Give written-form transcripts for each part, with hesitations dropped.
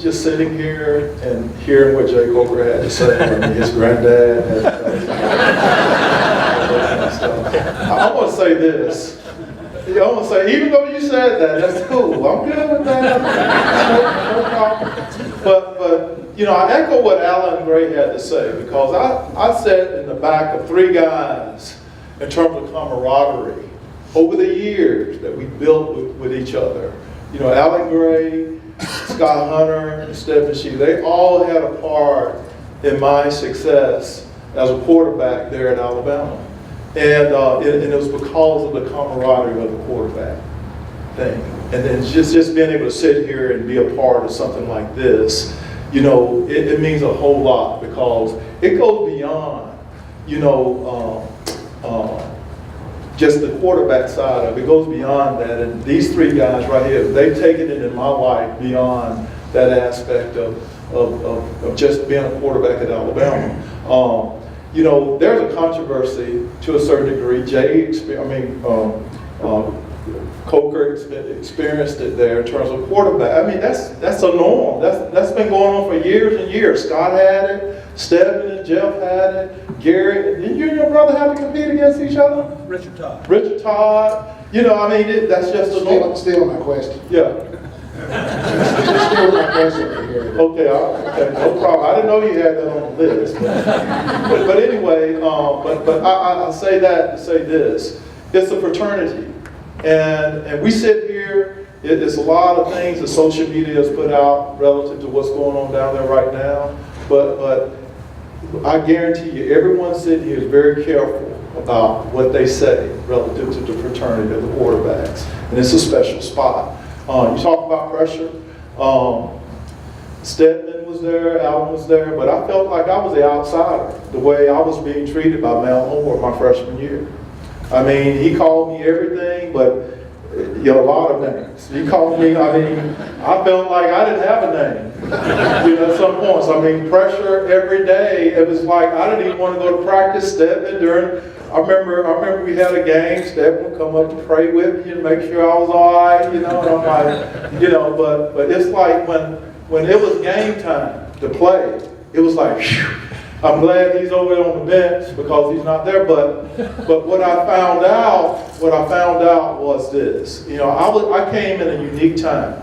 Just sitting here and hearing what Jay Coker had to say, his granddad had I want to say this. I want to say, even though you said that, that's cool. I'm good with that. No problem. But I echo what Alan Gray had to say, because I sat in the back of three guys in terms of camaraderie over the years that we built with each other. Alan Gray, Scott Hunter, and Stephen Shee, they all had a part in my success as a quarterback there at Alabama. And it was because of the camaraderie of the quarterback thing. And then just being able to sit here and be a part of something like this, it means a whole lot, because it goes beyond, just the quarterback side of it. It goes beyond that. And these three guys right here, they've taken it in my life beyond that aspect of just being a quarterback at Alabama. There's a controversy to a certain degree. Coker experienced it there in terms of quarterback. I mean, that's a norm. That's been going on for years and years. Scott had it, Stephen and Jeff had it, Gary. Didn't you and your brother have to compete against each other? Richard Todd. That's just a norm. Still my question. Yeah. Still my question here. Okay, no problem. I didn't know you had that on the list. But anyway, but I say that to say this. It's a fraternity. And we sit here, there's a lot of things that social media has put out relative to what's going on down there right now. But I guarantee you, everyone sitting here is very careful about what they say relative to the fraternity of the quarterbacks. And it's a special spot. You talk about pressure. Stedman was there, Allen was there, but I felt like I was the outsider, the way I was being treated by Mel Moore my freshman year. I mean, he called me everything, but a lot of names. He called me, I felt like I didn't have a name, at some points. Pressure every day. It was like, I didn't even want to go to practice. Stedman I remember we had a game, Stephen would come up to pray with me and make sure I was all right, and I'm like, but it's like when it was game time to play, it was like, phew, I'm glad he's over there on the bench because he's not there. But what I found out was this. I came in a unique time.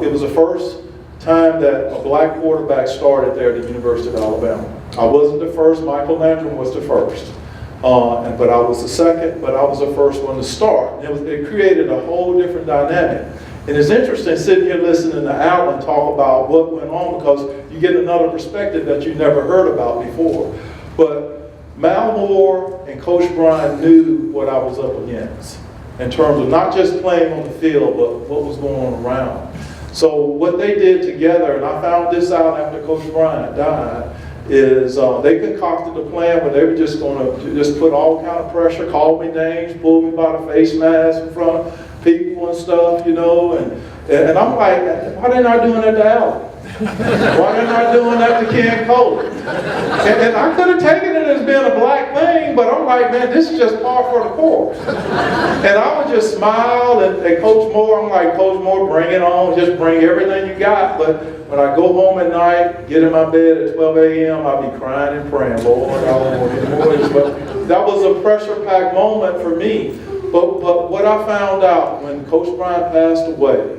It was the first time that a black quarterback started there at the University of Alabama. I wasn't the first. Michael Landrum was the first. But I was the second, but I was the first one to start. It created a whole different dynamic. And it's interesting sitting here listening to Alan talk about what went on, because you get another perspective that you never heard about before. But Mal Moore and Coach Bryant knew what I was up against in terms of not just playing on the field, but what was going on around. So what they did together, and I found this out after Coach Bryant died, is they concocted a plan where they were just going to just put all kind of pressure, call me names, pull me by the face mask in front of people and stuff, and I'm like, why didn't I doing that to Allen? Why didn't I doing that to Ken Cole? And I could have taken it as being a black thing, but I'm like, man, this is just par for the course. And I would just smile, and Coach Moore, I'm like, Coach Moore, bring it on, just bring everything you got. But when I go home at night, get in my bed at 12 a.m., I'll be crying and praying, Lord, I don't want any more of this. But that was a pressure-packed moment for me. But what I found out when Coach Bryant passed away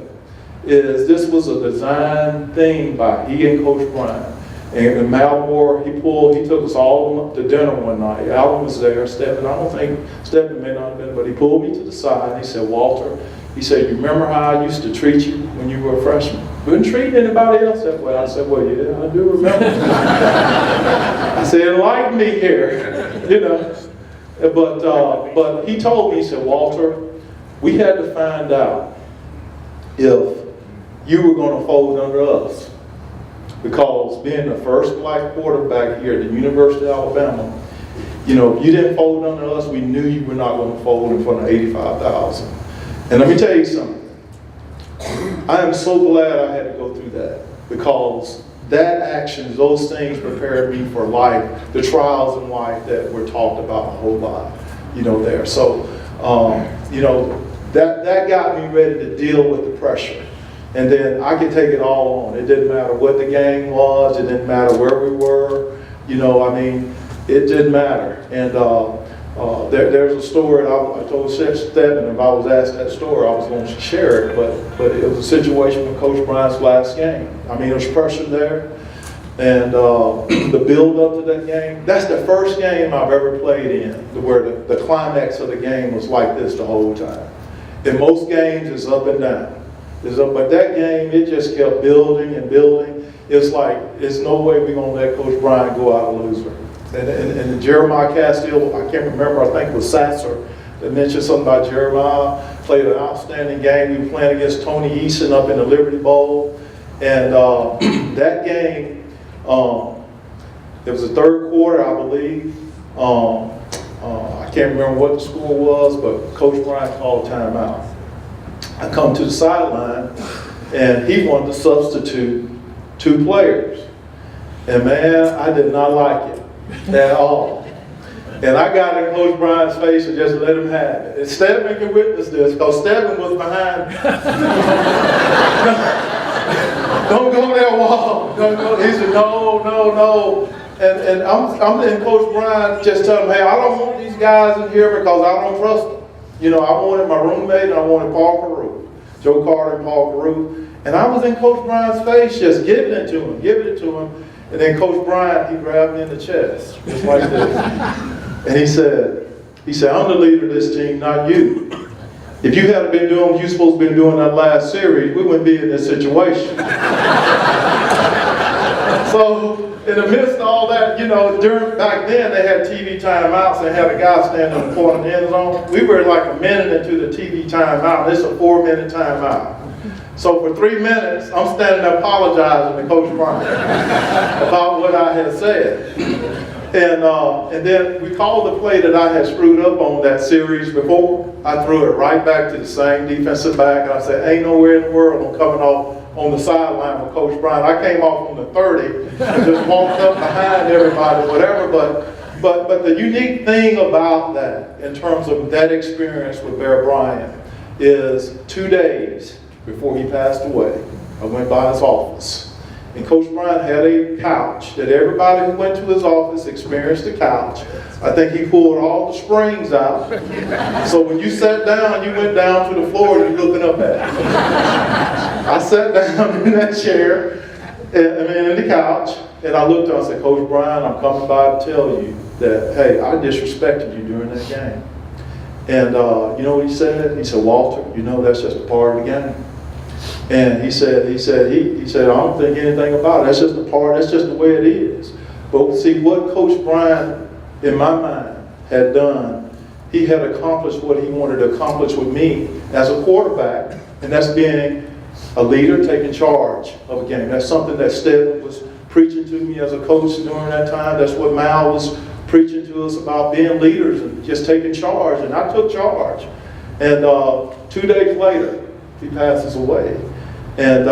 is this was a design thing by he and Coach Bryant. And Mal Moore, he took us all to dinner one night. Alan was there, Stephen, I don't think, Stephen may not have been, but he pulled me to the side and he said, Walter, he said, you remember how I used to treat you when you were a freshman? Wouldn't treat anybody else that way. I said, well, yeah, I do remember. I said, enlighten me here, But he told me, he said, Walter, we had to find out if you were going to fold under us. Because being the first black quarterback here at the University of Alabama, if you didn't fold under us, we knew you were not going to fold in front of 85,000. And let me tell you something. I am so glad I had to go through that, because that action, those things prepared me for life, the trials in life that were talked about a whole lot, there. So, that got me ready to deal with the pressure. And then I could take it all on. It didn't matter what the game was. It didn't matter where we were. You know, I mean, it didn't matter. And there's a story, and I told Stedman, if I was asked that story, I was going to share it, but it was a situation with Coach Bryant's last game. I mean, there was pressure there, and the build-up to that game, that's the first game I've ever played in where the climax of the game was like this the whole time. In most games, it's up and down. But that game, it just kept building and building. It's like, there's no way we're going to let Coach Bryant go out a loser. And Jeremiah Castile, I can't remember, I think it was Sasser that mentioned something about Jeremiah, played an outstanding game. We were playing against Tony Eason up in the Liberty Bowl. And that game, it was the third quarter, I believe. I can't remember what the score was, but Coach Bryant called a timeout. I come to the sideline, and he wanted to substitute 2 players. And man, I did not like it at all. And I got in Coach Bryant's face and just let him have it. And Stedman can witness this, because Stedman was behind. Don't go there, Wall. He said, no. And I'm letting Coach Bryant just tell him, hey, I don't want these guys in here because I don't trust them. You know, I wanted my roommate and I wanted Paul Carew, Joe Carter and Paul Carew. And I was in Coach Bryant's face just giving it to him. And then Coach Bryant, he grabbed me in the chest, just like this. And he said, I'm the leader of this team, not you. If you hadn't been doing what you're supposed to be doing that last series, we wouldn't be in this situation. So, in the midst of all that, you know, back then they had TV timeouts. They had a guy standing in the corner of the end zone. We were like a minute into the TV timeout. It's a 4-minute timeout. So for 3 minutes, I'm standing there apologizing to Coach Bryant about what I had said. And then we called the play that I had screwed up on that series before. I threw it right back to the same defensive back, and I said, ain't nowhere in the world I'm coming off on the sideline with Coach Bryant. I came off on the 30 and just walked up behind everybody, whatever. But the unique thing about that, in terms of that experience with Bear Bryant, is 2 days before he passed away, I went by his office. And Coach Bryant had a couch that everybody who went to his office experienced the couch. I think he pulled all the springs out. So when you sat down, you went down to the floor and you're looking up at it. I sat down in that chair, in the couch, and I looked up and said, Coach Bryant, I'm coming by to tell you that, hey, I disrespected you during that game. And you know what he said? He said, Walter, you know that's just a part of the game. And he said, I don't think anything about it. That's just a part, that's just the way it is. But see, what Coach Bryant, in my mind, had done, he had accomplished what he wanted to accomplish with me as a quarterback, and that's being a leader, taking charge of a game. That's something that Stedman was preaching to me as a coach during that time. That's what Mal was preaching to us about, being leaders and just taking charge. And I took charge. And 2 days later, he passes away. And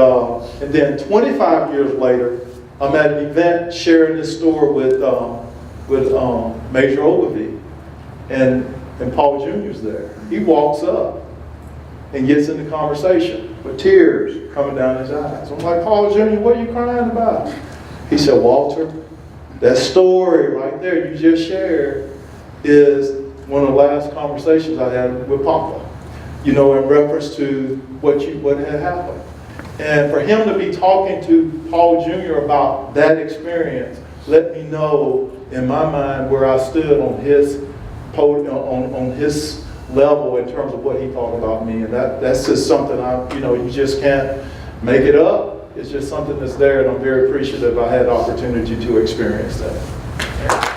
then 25 years later, I'm at an event sharing this story with Major Ogilvy, and Paul Jr.'s there. He walks up and gets in the conversation with tears coming down his eyes. I'm like, Paul Jr., what are you crying about? He said, Walter, that story right there you just shared is one of the last conversations I had with Papa, you know, in reference to what had happened. And for him to be talking to Paul Jr. about that experience let me know in my mind where I stood on his on his level in terms of what he thought about me. And that's just something you just can't make it up. It's just something that's there, and I'm very appreciative I had the opportunity to experience that.